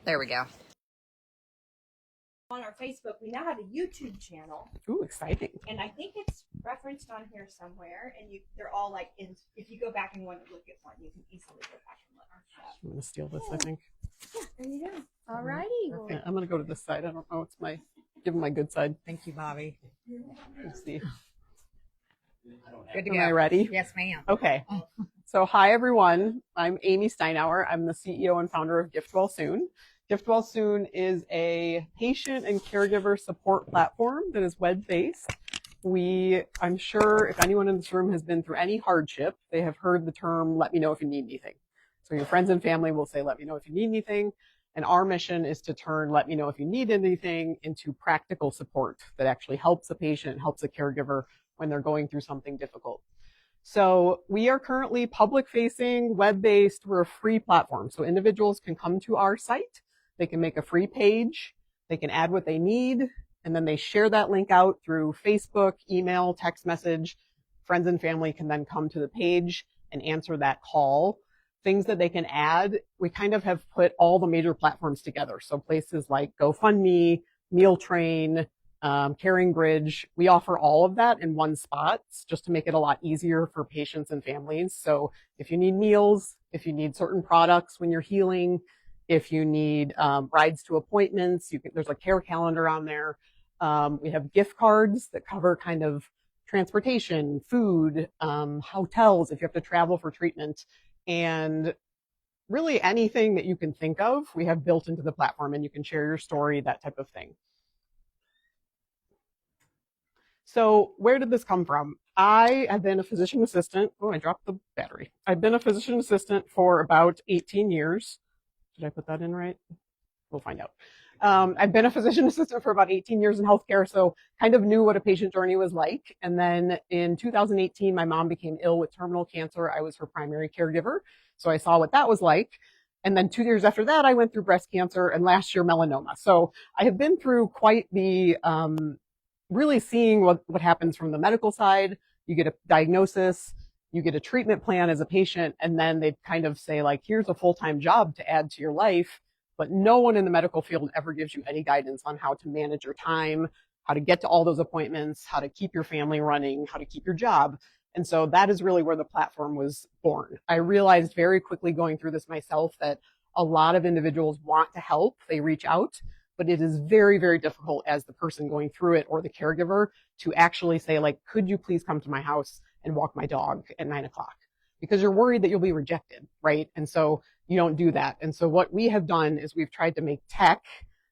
There we go. On our Facebook, we now have a YouTube channel. Ooh, exciting. And I think it's referenced on here somewhere. And they're all like, if you go back and want to look at one, you can easily go back and look. I'm going to steal this, I think. Yeah, there you go. All righty. Okay, I'm going to go to this side. I don't know. It's give them my good side. Thank you, Bobby. Let's see. Good to Am go. I ready? Yes, ma'am. Okay. So hi, everyone. I'm Amy Steinauer. I'm the CEO and founder of GiftWell Soon. GiftWell Soon is a patient and caregiver support platform that is web-based. I'm sure if anyone in this room has been through any hardship, they have heard the term, let me know if you need anything. So your friends and family will say, let me know if you need anything. And our mission is to turn let me know if you need anything into practical support that actually helps a patient, helps a caregiver when they're going through something difficult. So we are currently public-facing, web-based. We're a free platform. So individuals can come to our site. They can make a free page. They can add what they need. And then they share that link out through Facebook, email, text message. Friends and family can then come to the page and answer that call. Things that they can add, we kind of have put all the major platforms together. So places like GoFundMe, MealTrain, CaringBridge, we offer all of that in one spot just to make it a lot easier for patients and families. So if you need meals, if you need certain products when you're healing, if you need rides to appointments, there's a care calendar on there. We have gift cards that cover kind of transportation, food, hotels if you have to travel for treatment, and really anything that you can think of, we have built into the platform, and you can share your story, that type of thing. So where did this come from? I have been a physician assistant. Oh, I dropped the battery. I've been a physician assistant for about 18 years. Did I put that in right? We'll find out. I've been a physician assistant for about 18 years in healthcare, so kind of knew what a patient journey was like. And then in 2018, my mom became ill with terminal cancer. I was her primary caregiver, so I saw what that was like. And then 2 years after that, I went through breast cancer, and last year melanoma. So I have been through quite the really seeing what happens from the medical side. You get a diagnosis, you get a treatment plan as a patient, and then they kind of say, like, here's a full-time job to add to your life. But no one in the medical field ever gives you any guidance on how to manage your time, how to get to all those appointments, how to keep your family running, how to keep your job. And so that is really where the platform was born. I realized very quickly going through this myself that a lot of individuals want to help, they reach out, but it is very, very difficult as the person going through it or the caregiver to actually say, like, could you please come to my house and walk my dog at 9 o'clock? Because you're worried that you'll be rejected, right? And so you don't do that. And so what we have done is we've tried to make tech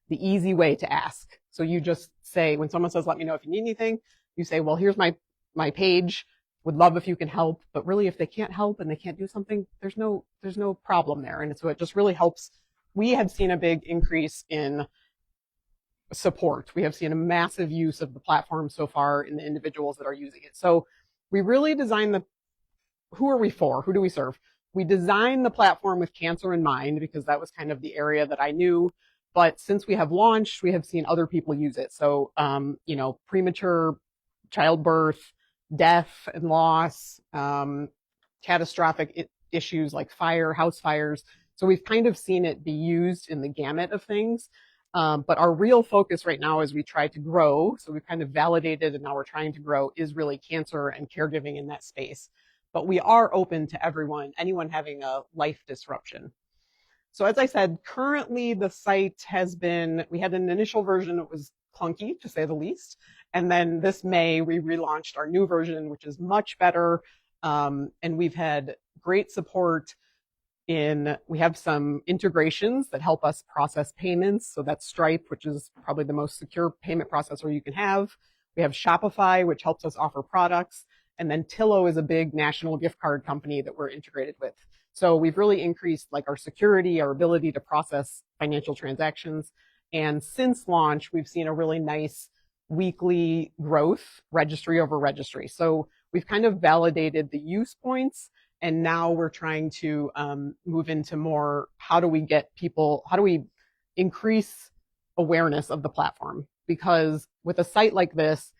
the easy way to ask. So you just say, when someone says, let me know if you need anything, you say, well, here's my page. Would love if you can help. But really, if they can't help and they can't do something, there's no problem there. And so it just really helps. We have seen a big increase in support. We have seen a massive use of the platform so far in the individuals that are using it. So we really designed who are we for? Who do we serve? We designed the platform with cancer in mind because that was kind of the area that I knew. But since we have launched, we have seen other people use it. So, premature childbirth, death and loss, catastrophic issues like fire, house fires. So we've kind of seen it be used in the gamut of things. But our real focus right now as we try to grow, so we've kind of validated and now we're trying to grow, is really cancer and caregiving in that space. But we are open to anyone having a life disruption. So as I said, currently the site we had an initial version that was clunky, to say the least. And then this May, we relaunched our new version, which is much better. And we've had great support we have some integrations that help us process payments. So that's Stripe, which is probably the most secure payment processor you can have. We have Shopify, which helps us offer products. And then Tillo is a big national gift card company that we're integrated with. So we've really increased like our security, our ability to process financial transactions. And since launch, we've seen a really nice weekly growth, registry over registry. So we've kind of validated the use points. And now we're trying to move into more, how do we increase awareness of the platform? Because with a site like this,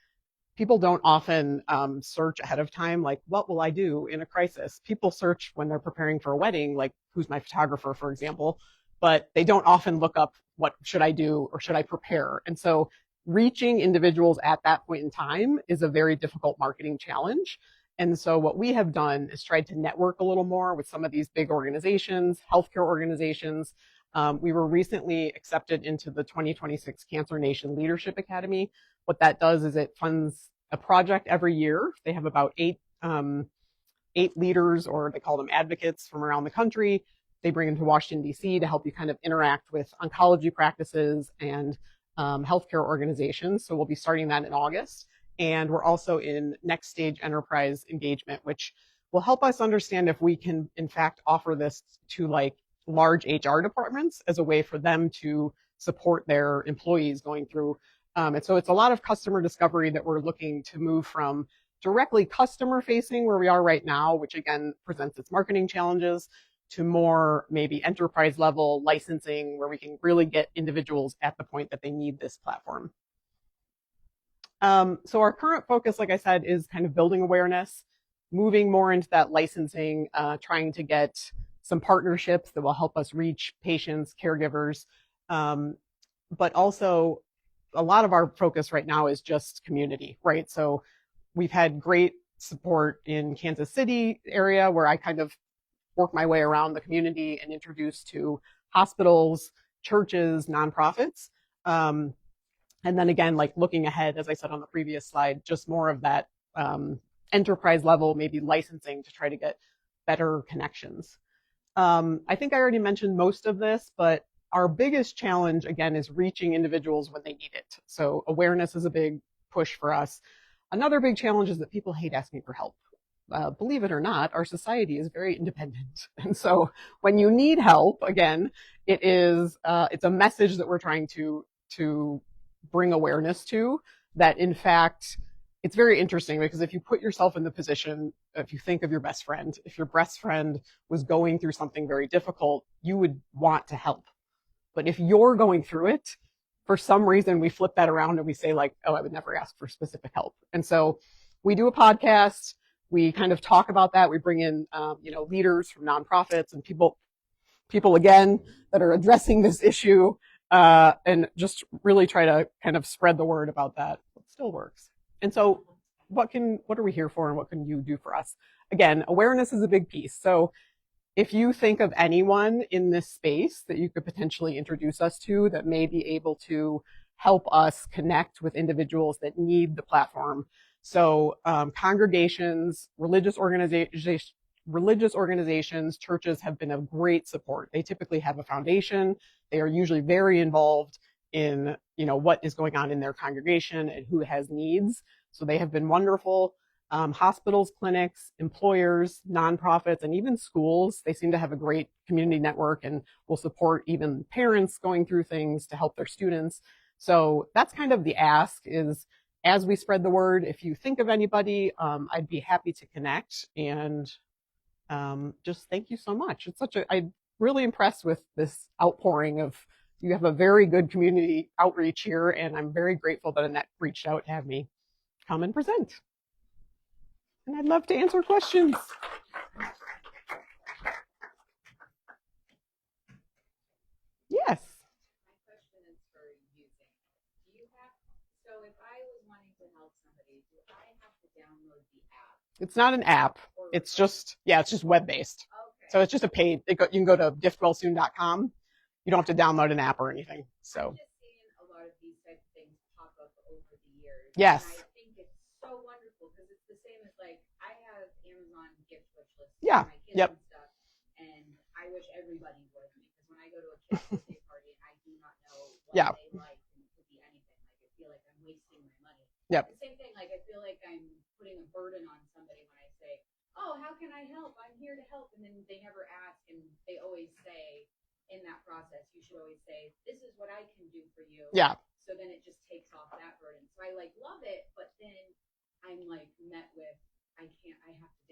people don't often search ahead of time, like, what will I do in a crisis? People search when they're preparing for a wedding, like, who's my photographer, for example. but they don't often look up what should I do or should I prepare. And so reaching individuals at that point in time is a very difficult marketing challenge. And so what we have done is tried to network a little more with some of these big organizations, healthcare organizations. We were recently accepted into the 2026 Cancer Nation Leadership Academy. What that does is it funds a project every year. They have about eight leaders, or they call them advocates, from around the country. They bring them to Washington, D.C. to help you kind of interact with oncology practices and healthcare organizations. So we'll be starting that in August. And we're also in next stage enterprise engagement, which will help us understand if we can, in fact, offer this to like large HR departments as a way for them to support their employees going through. And so it's a lot of customer discovery that we're looking to move from directly customer facing where we are right now, which again presents its marketing challenges, to more maybe enterprise level licensing where we can really get individuals at the point that they need this platform. So our current focus, like I said, is kind of building awareness, moving more into that licensing, trying to get some partnerships that will help us reach patients, caregivers, but also a lot of our focus right now is just community, right? So we've had great support in Kansas City area where I kind of work my way around the community and introduce to hospitals, churches, nonprofits. And then again, like looking ahead, as I said on the previous slide, just more of that enterprise level, maybe licensing to try to get better connections. I think I already mentioned most of this, but our biggest challenge, again, is reaching individuals when they need it. So awareness is a big push for us. Another big challenge is that people hate asking for help. Believe it or not, our society is very independent. And so when you need help, again, it's a message that we're trying to bring awareness to, that in fact, it's very interesting because if you put yourself in the position, if you think of your best friend, if your best friend was going through something very difficult, you would want to help. But if you're going through it, for some reason, we flip that around and we say like, oh, I would never ask for specific help. And so we do a podcast. We kind of talk about that. We bring in, leaders from nonprofits and people again that are addressing this issue, and just really try to kind of spread the word about that. It still works. And so what are we here for and what can you do for us? Again, awareness is a big piece. So if you think of anyone in this space that you could potentially introduce us to that may be able to help us connect with individuals that need the platform. So congregations, religious organizations, churches have been of great support. They typically have a foundation. They are usually very involved in, what is going on in their congregation and who has needs. So they have been wonderful. Hospitals, clinics, employers, nonprofits, and even schools, they seem to have a great community network and will support even parents going through things to help their students. So that's kind of the ask is, as we spread the word, if you think of anybody, I'd be happy to connect. And just thank you so much. I'm really impressed with this outpouring of, you have a very good community outreach here, and I'm very grateful that Annette reached out to have me come and present. And I'd love to answer questions. Yes. My question is for you, Zane. So if I was wanting to help somebody, do I have to download the app? It's not an app. It's just web-based. Okay. So it's just a paid, you can go to giftwellsoon.com. You don't have to download an app or anything. So I'm just seeing a lot of these types of things pop up over the years. Yes. And I think it's so wonderful because it's the same as like, I have Amazon gift wish lists Yeah. for my kids Yep. and stuff. And I wish everybody would, because when I go to a kid's birthday party and I do not know what Yeah. they like, and it could be anything, like I feel like I'm wasting my money. Yep. The same thing, like I feel like I'm putting a burden on somebody when I say, oh, how can I help? I'm here to help. And then they never ask, and they always say in that process, you should always say, this is what I can do for you. Yeah. So then it just takes off that burden. So I like love it, but then I'm like met with, I have to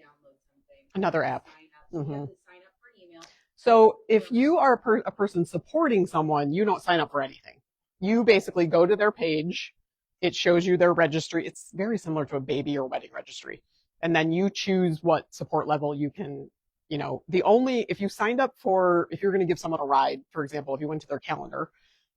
download something. Another app. Sign up. So you have to sign up for an email. So if you are a person supporting someone, you don't sign up for anything. You basically go to their page. It shows you their registry. It's very similar to a baby or wedding registry. And then you choose what support level you can you know, if you signed up for, if you're going to give someone a ride, for example, if you went to their calendar,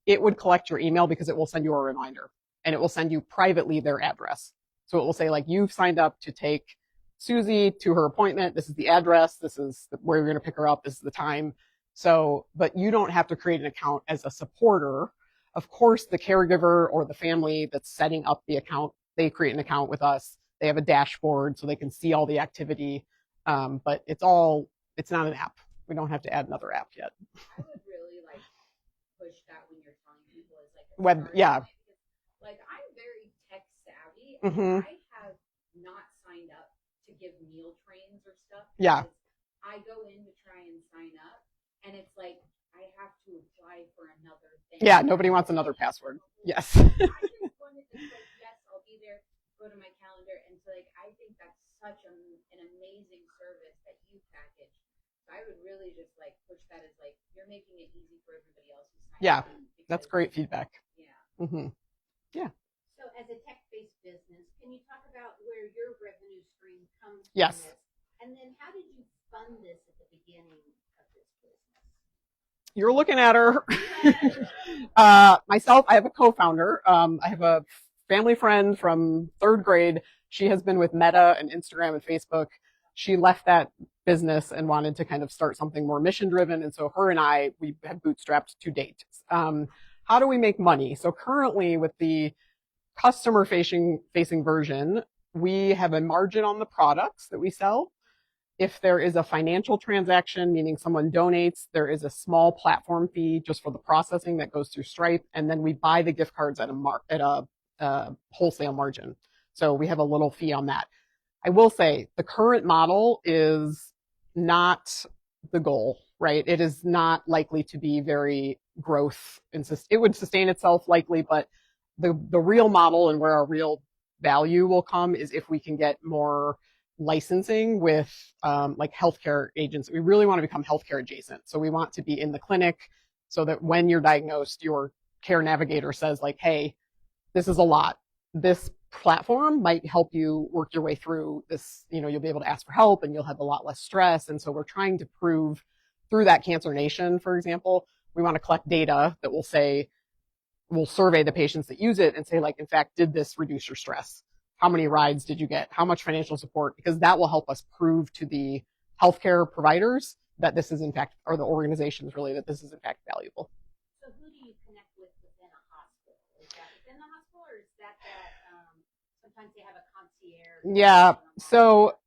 it would collect your email because it will send you a reminder and it will send you privately their address. So it will say like, you've signed up to take Susie to her appointment. This is the address. This is where you're going to pick her up. This is the time. So, but you don't have to create an account as a supporter. Of course, the caregiver or the family that's setting up the account, they create an account with us. They have a dashboard so they can see all the activity. But it's not an app. We don't have to add another app yet. I would really like push that when you're telling people it's like a Web, starting yeah. point, because, like, I'm very tech savvy, Mhm. and I have not signed up to give meal trains or stuff. Yeah. because I go in to try and sign up, and it's like I have to apply for another thing. Yeah, nobody wants another password. Yes. I just wanted to say, yes, I'll be there, go to my calendar, and so like I think that's such an amazing service that you package. So I would really just like push that as like you're making it easy for everybody else who's signing Yeah, up. That's because- great feedback. Yeah. Hmm. So as a tech-based business, can you talk about where your revenue stream comes from Yes. this? And then how did you fund this at the beginning of this business? You're looking at her. Myself, I have a co-founder. I have a family friend from 3rd grade. She has been with Meta and Instagram and Facebook. She left that business and wanted to kind of start something more mission driven. And so her and I, we have bootstrapped to date. How do we make money? So currently with the customer facing version, we have a margin on the products that we sell. If there is a financial transaction, meaning someone donates, there is a small platform fee just for the processing that goes through Stripe, and then we buy the gift cards at a wholesale margin. So we have a little fee on that. I will say the current model is not the goal, right? It is not likely to be very growth. It would sustain itself likely, but the real model and where our real value will come is if we can get more licensing with like healthcare agents. We really want to become healthcare adjacent. So we want to be in the clinic so that when you're diagnosed, your care navigator says like, hey, this is a lot. This platform might help you work your way through this. You know, you'll be able to ask for help and you'll have a lot less stress. And so we're trying to prove through that Cancer Nation, for example, we want to collect data that will say, we'll survey the patients that use it and say like, in fact, did this reduce your stress? How many rides did you get? How much financial support? Because that will help us prove to the healthcare providers that this is in fact, or the organizations really, that this is in fact valuable. So who do you connect with within a hospital? Is that within the hospital, or is that sometimes they have a concierge? Yeah. So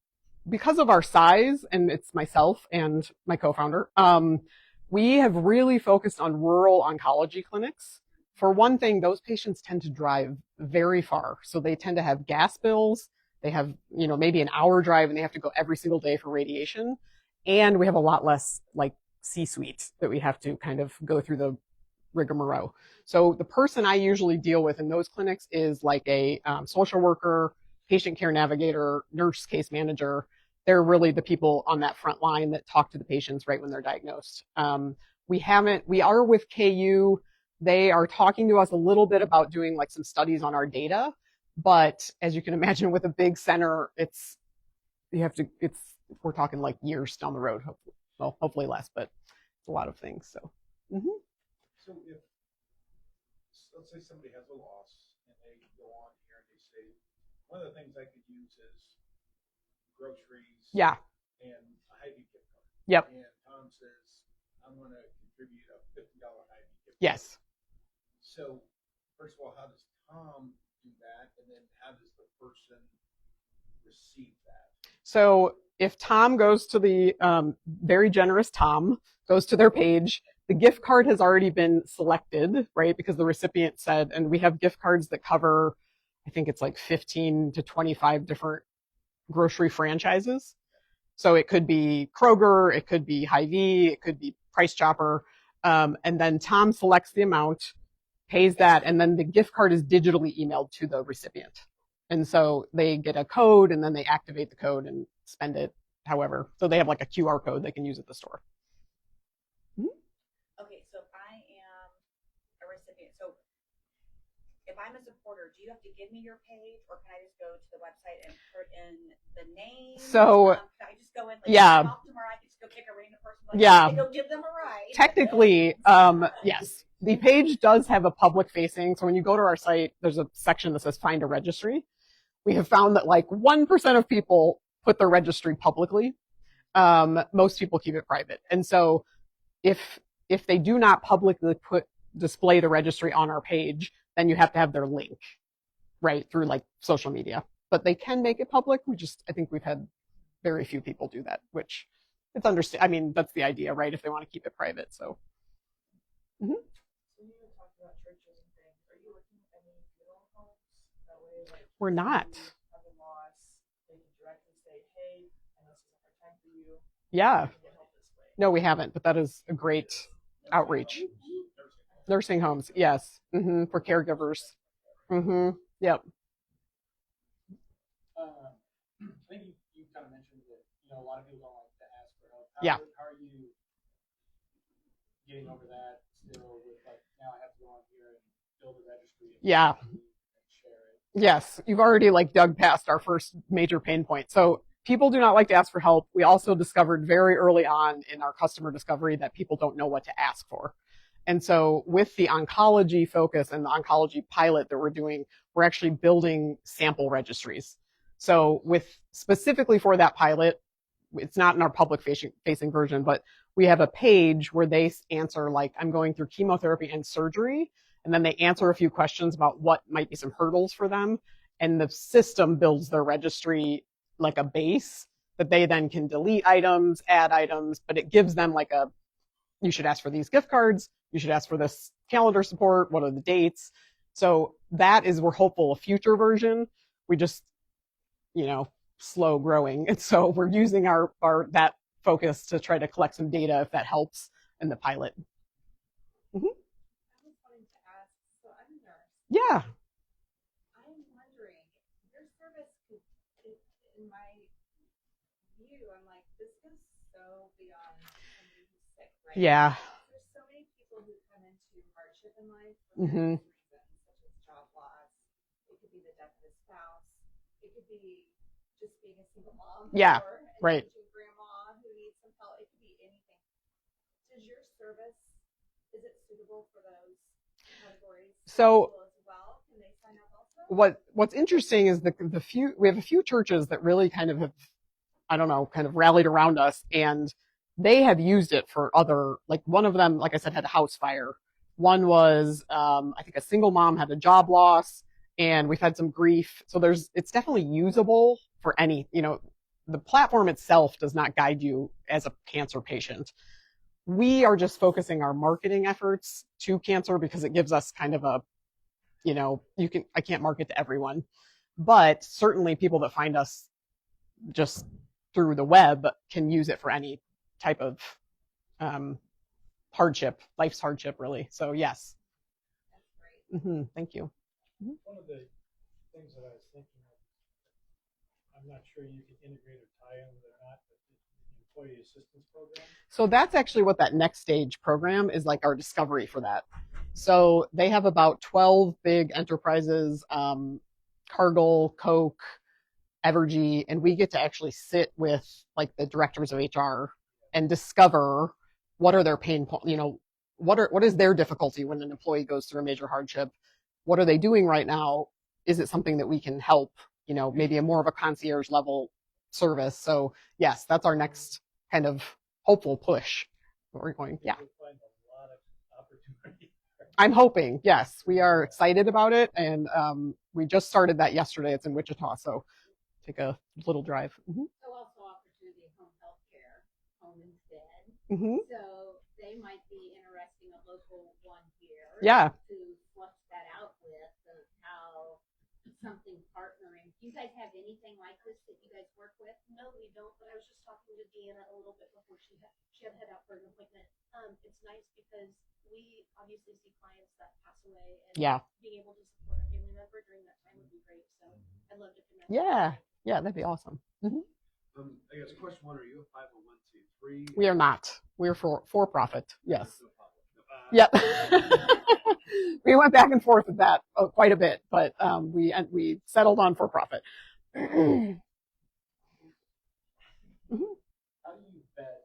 because of our size, and it's myself and my co-founder, we have really focused on rural oncology clinics. For one thing, those patients tend to drive very far. So they tend to have gas bills. They have, you know, maybe an hour drive and they have to go every single day for radiation. And we have a lot less like C-suite that we have to kind of go through the rigmarole. So the person I usually deal with in those clinics is like a social worker, patient care navigator, nurse case manager. They're really the people on that front line that talk to the patients right when they're diagnosed. We are with KU. They are talking to us a little bit about doing like some studies on our data. But as you can imagine with a big center, we're talking like years down the road. Hopefully less, but it's a lot of things. So. Mm-hmm. So if, let's say somebody has a loss and they go on here and they say, one of the things I could use is groceries. Yeah. And a Hy-Vee gift card. Yep. And Tom says, I'm going to contribute a $50 Hy-Vee gift card. Yes. So first of all, how does Tom do that? And then how does the person receive that? So if Tom goes to the, very generous Tom goes to their page, the gift card has already been selected, right? Because the recipient said, and we have gift cards that cover, I think it's like 15 to 25 different grocery franchises. So it could be Kroger, it could be Hy-Vee, it could be Price Chopper. And then Tom selects the amount, pays that, and then the gift card is digitally emailed to the recipient. And so they get a code and then they activate the code and spend it however. So they have like a QR code they can use at the store. Okay, so if I am a recipient, so if I'm a supporter, do you have to give me your page, or can I just go to the website and put in the name? So, can I just go in? Like, yeah. if I'm off tomorrow, I can just go pick a random person. Like, Yeah. go give them a ride. Technically, yes. The page does have a public facing. So when you go to our site, there's a section that says find a registry. We have found that like 1% of people put their registry publicly. Most people keep it private. And so if they do not publicly display the registry on our page, then you have to have their link, right, through like social media. But they can make it public. I think we've had very few people do that, which it's I mean, that's the idea, right? If they want to keep it private. So. Mm-hmm. So you were talking about churches and things. Are you working with any funeral homes? That way, like, We're not. if you have a loss, they can directly say, hey, I know this is a hard time for you. Yeah. You can get help this way. No, we haven't, but that is a great outreach. Nursing homes, yes. For caregivers. Yep. I think you kind of mentioned that, a lot of people don't like to ask for help. How are you getting over that still with like, now I have to go on here and build a registry and Yeah. share it? Yes, you've already like dug past our first major pain point. So people do not like to ask for help. We also discovered very early on in our customer discovery that people don't know what to ask for. And so with the oncology focus and the oncology pilot that we're doing, we're actually building sample registries. So specifically for that pilot, it's not in our public facing version, but we have a page where they answer like, I'm going through chemotherapy and surgery. And then they answer a few questions about what might be some hurdles for them. And the system builds their registry like a base that they then can delete items, add items, but it gives them like you should ask for these gift cards. You should ask for this calendar support. What are the dates? So that is, we're hopeful, a future version. We just, slow growing. And so we're using that focus to try to collect some data if that helps in the pilot. I was wanting to ask, so I'm a nurse. Yeah. I'm wondering, your service could, in my view, I'm like, this goes so beyond somebody who's sick, right? Yeah. There's so many people who come into hardship in life for Mhm. various reasons, such as job loss. It could be the death of a spouse. It could be just being a single mom. Yeah, or an right. aging grandma who needs some help. It could be anything. Does your service, is it suitable for those categories? So As well? Can they sign up also? what's interesting is we have a few churches that really kind of have, kind of rallied around us, and they have used it for other, like one of them, like I said, had a house fire. One was, I think a single mom had a job loss, and we've had some grief. So it's definitely usable for any, the platform itself does not guide you as a cancer patient. We are just focusing our marketing efforts to cancer because it gives us kind of a, I can't market to everyone, but certainly people that find us just through the web can use it for any type of hardship, life's hardship, really. So yes. That's great. Thank you. One of the things that I was thinking of, I'm not sure you can integrate or tie in with it or not, but the employee assistance program. So that's actually what that next stage program is, like our discovery for that. So they have about 12 big enterprises, Cargill, Coke, Evergy, and we get to actually sit with like the directors of HR and discover what are their pain points, what is their difficulty when an employee goes through a major hardship? What are they doing right now? Is it something that we can help, maybe a more of a concierge level service? So yes, that's our next kind of hopeful push. We're going, yeah. You'll find a lot of opportunity. I'm hoping, yes, we are excited about it. And we just started that yesterday. It's in Wichita. So take a little drive. So also opportunity home health care, home instead. So they might be interesting a local one here. Yeah. To flush that out with of how something partnering. Do you guys have anything like this that you guys work with? No, we don't, but I was just talking to Deanna a little bit before she had to head out for an appointment. It's nice because we obviously see clients that pass away, and being able to support a family member during that time would be great. So I'd love to connect. Yeah, that'd be awesome. I guess question one: are you a 501c3? We are not. We're for profit. Yes. No problem. Yep. We went back and forth with that quite a bit, but we settled on for profit. How do you vet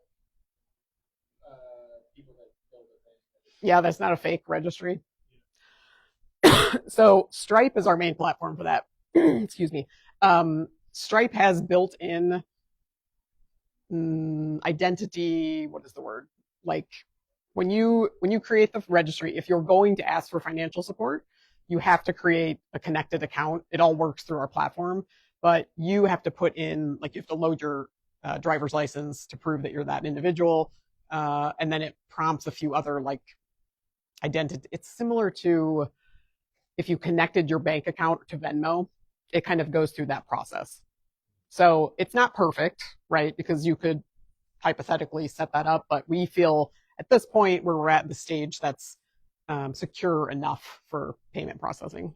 people that build a thing? Yeah, that's not a fake registry. So Stripe is our main platform for that. Excuse me. Stripe has built-in identity. What is the word? Like when you create the registry, if you're going to ask for financial support, you have to create a connected account. It all works through our platform, but you have to put in, like, you have to load your driver's license to prove that you're that individual, and then it prompts a few other like identity. It's similar to if you connected your bank account to Venmo, it kind of goes through that process. So it's not perfect, right? Because you could hypothetically set that up, but we feel at this point where we're at the stage that's secure enough for payment processing.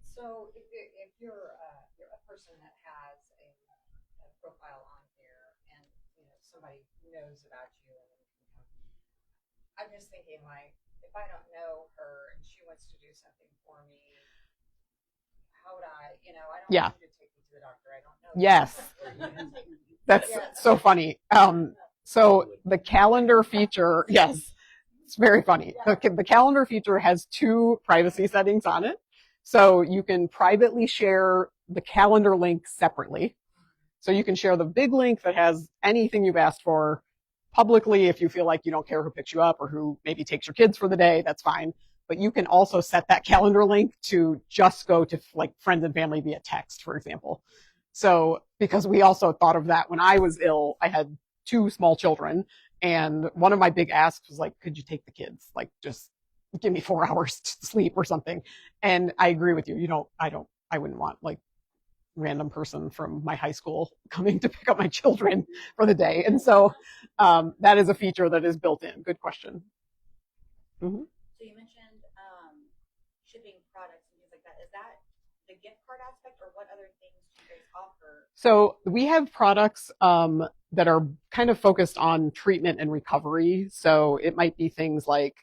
So if you're a person that has a profile on here and somebody knows about you, I'm just thinking, like, if I don't know her and she wants to do something for me, how would I don't Yeah. want you to take me to the doctor. I don't know. Yes. That's so funny. So the calendar feature, yes, it's very funny. The calendar feature has 2 privacy settings on it. So you can privately share the calendar link separately. So you can share the big link that has anything you've asked for publicly. If you feel like you don't care who picks you up or who maybe takes your kids for the day, that's fine. But you can also set that calendar link to just go to like friends and family via text, for example. So because we also thought of that when I was ill, I had 2 small children, and one of my big asks was like, could you take the kids? Like, just give me 4 hours to sleep or something. And I agree with you. I wouldn't want like random person from my high school coming to pick up my children for the day. And so that is a feature that is built in. Good question. Mm-hmm. So you mentioned shipping products and things like that. Is that the gift card aspect, or what other things do you guys offer? So we have products that are kind of focused on treatment and recovery. So it might be things like,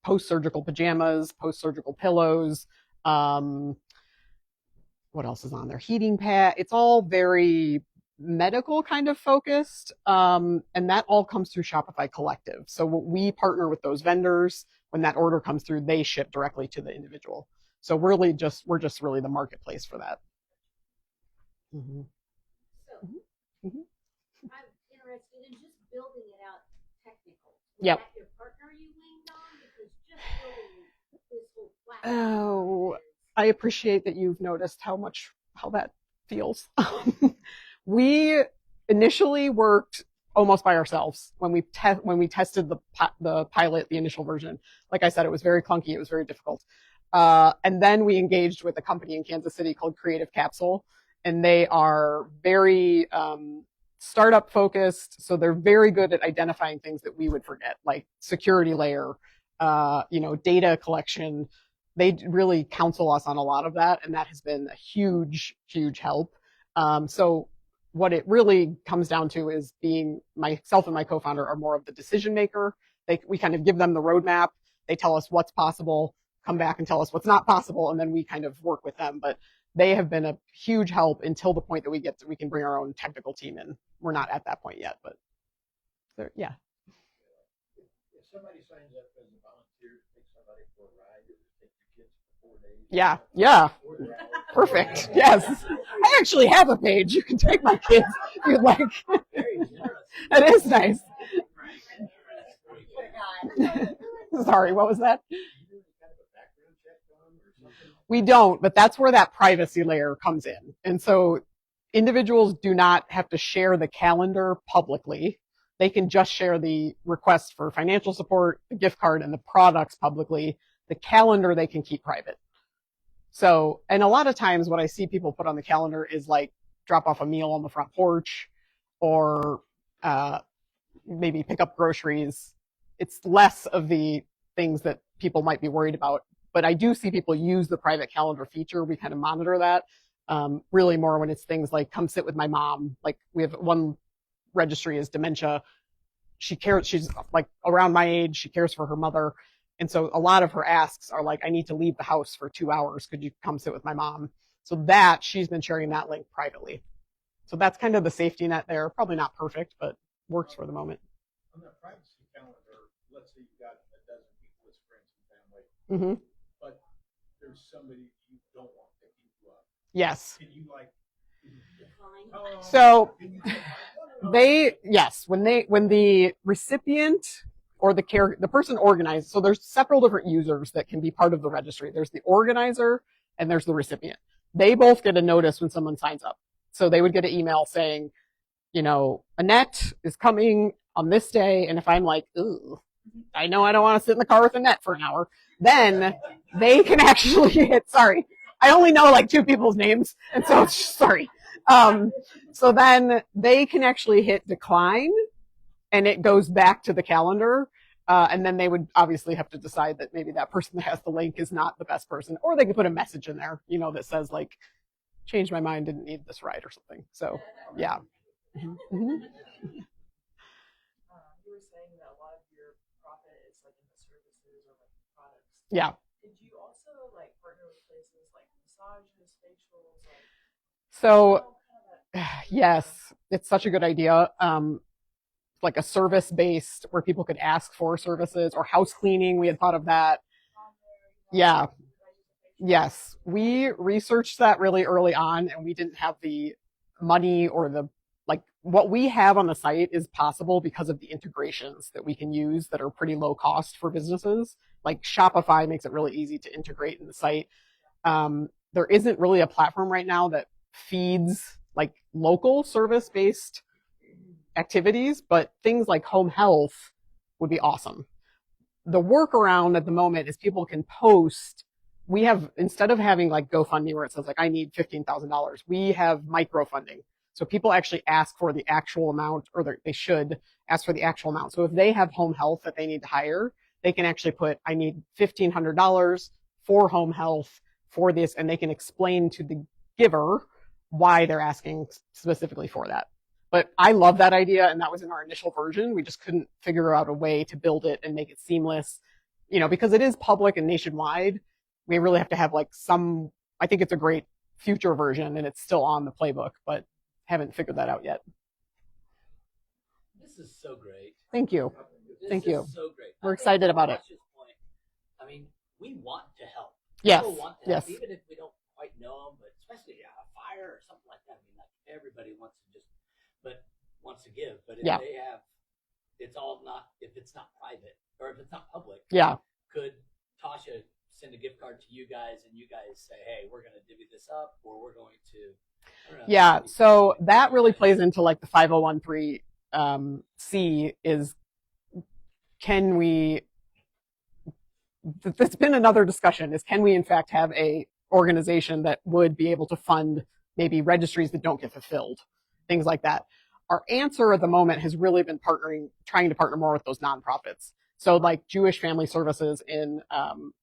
post-surgical pajamas, post-surgical pillows. What else is on there? Heating pad. It's all very medical kind of focused. And that all comes through Shopify Collective. So we partner with those vendors. When that order comes through, they ship directly to the individual. So we're just really the marketplace for that. Mm-hmm. So Mm-hmm. I'm interested in just building it out technical. Yep. Is that your partner you leaned on? Because just building this whole platform. Oh, I appreciate that you've noticed how that feels. We initially worked almost by ourselves when we tested the pilot, the initial version. Like I said, it was very clunky. It was very difficult. And then we engaged with a company in Kansas City called Creative Capsule, and they are very startup focused. So they're very good at identifying things that we would forget, like security layer, data collection. They really counsel us on a lot of that, and that has been a huge, huge help. So what it really comes down to is being myself and my co-founder are more of the decision maker. We kind of give them the roadmap. They tell us what's possible, come back and tell us what's not possible, and then we kind of work with them. But they have been a huge help until the point that we can bring our own technical team in. We're not at that point yet, but yeah. If somebody signs up as a volunteer to take somebody for a ride or take your kids for 4 days. Yeah. Perfect. Yes. I actually have a page. You can take my kids if you'd like. That is nice. Sorry, what was that? We don't, but that's where that privacy layer comes in. And so individuals do not have to share the calendar publicly. They can just share the request for financial support, the gift card, and the products publicly. The calendar they can keep private. So, and a lot of times what I see people put on the calendar is like drop off a meal on the front porch or maybe pick up groceries. It's less of the things that people might be worried about. But I do see people use the private calendar feature. We kind of monitor that really more when it's things like come sit with my mom. Like we have one registry is dementia. she cares, she's like around my age, she cares for her mother. And so a lot of her asks are like, I need to leave the house for 2 hours. Could you come sit with my mom? So that she's been sharing that link privately. So that's kind of the safety net there. Probably not perfect, but works for the moment. On that privacy calendar, let's say you've got a dozen people as friends and family, Mm-hmm. but there's somebody you don't want to keep you up. Yes. Can you like Decline. So can you when the recipient or the person organized, so there's several different users that can be part of the registry. There's the organizer and there's the recipient. They both get a notice when someone signs up. So they would get an email saying, Annette is coming on this day. And if I'm like, ooh, I know I don't want to sit in the car with Annette for an hour, then they can actually hit, sorry, I only know like 2 people's names. And so sorry. So then they can actually hit decline and it goes back to the calendar. And then they would obviously have to decide that maybe that person that has the link is not the best person, or they could put a message in there, that says like, changed my mind, didn't need this ride or something. So yeah. Mm-hmm. You were saying that a lot of your profit is like in the services or like products. Yeah. Did you also like partner with places like massages, facials? So yes, it's such a good idea. Like a service based where people could ask for services, or house cleaning. We had thought of that. Yeah. Yes. We researched that really early on, and we didn't have the money or what we have on the site is possible because of the integrations that we can use that are pretty low cost for businesses. Like Shopify makes it really easy to integrate in the site. There isn't really a platform right now that feeds like local service based activities, but things like home health would be awesome. The workaround at the moment is people can post. We have, instead of having like GoFundMe where it says like, I need $15,000, we have microfunding. So people actually ask for the actual amount, or they should ask for the actual amount. So if they have home health that they need to hire, they can actually put, I need $1,500 for home health for this, and they can explain to the giver why they're asking specifically for that. But I love that idea, and that was in our initial version. We just couldn't figure out a way to build it and make it seamless, because it is public and nationwide. We really have to have like I think it's a great future version, and it's still on the playbook, but haven't figured that out yet. This is so great. Thank you. Thank you. So great. We're excited about it. Point, I mean, we want to help. Yes. People want to help, Yes. even if we don't quite know them, but especially a fire or something like that. I mean, like everybody wants to give, but if they have, if it's not private or if it's not public. Yeah. Could Tasha send a gift card to you guys and you guys say, hey, we're going to divvy this up, or we're going to, yeah, so that really plays into like the 5013 C is, can we, it's been another discussion, is can we in fact have a organization that would be able to fund maybe registries that don't get fulfilled, things like that. Our answer at the moment has really been trying to partner more with those nonprofits. So like Jewish Family Services in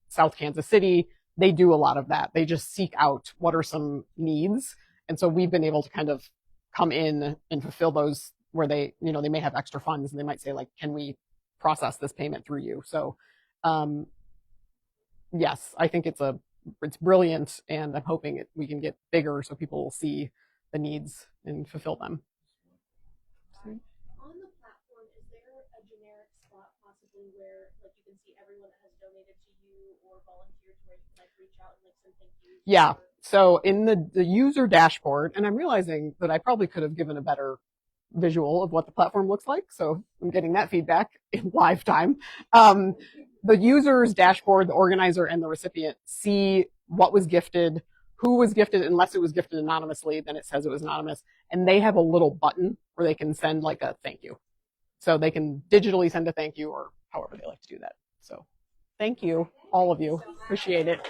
South Kansas City, they do a lot of that. They just seek out what are some needs. And so we've been able to kind of come in and fulfill those where they may have extra funds, and they might say like, can we process this payment through you? So, yes, I think it's brilliant, and I'm hoping we can get bigger so people will see the needs and fulfill them. On the platform, is there a generic spot possibly where like you can see everyone that has donated to you or volunteered, where you can like reach out and like send thank yous? Yeah. So in the user dashboard, and I'm realizing that I probably could have given a better visual of what the platform looks like. So I'm getting that feedback in live time. The user's dashboard, the organizer and the recipient see what was gifted, who was gifted, unless it was gifted anonymously, then it says it was anonymous. And they have a little button where they can send like a thank you. So they can digitally send a thank you, or however they like to do that. So thank you, all of you. Appreciate it.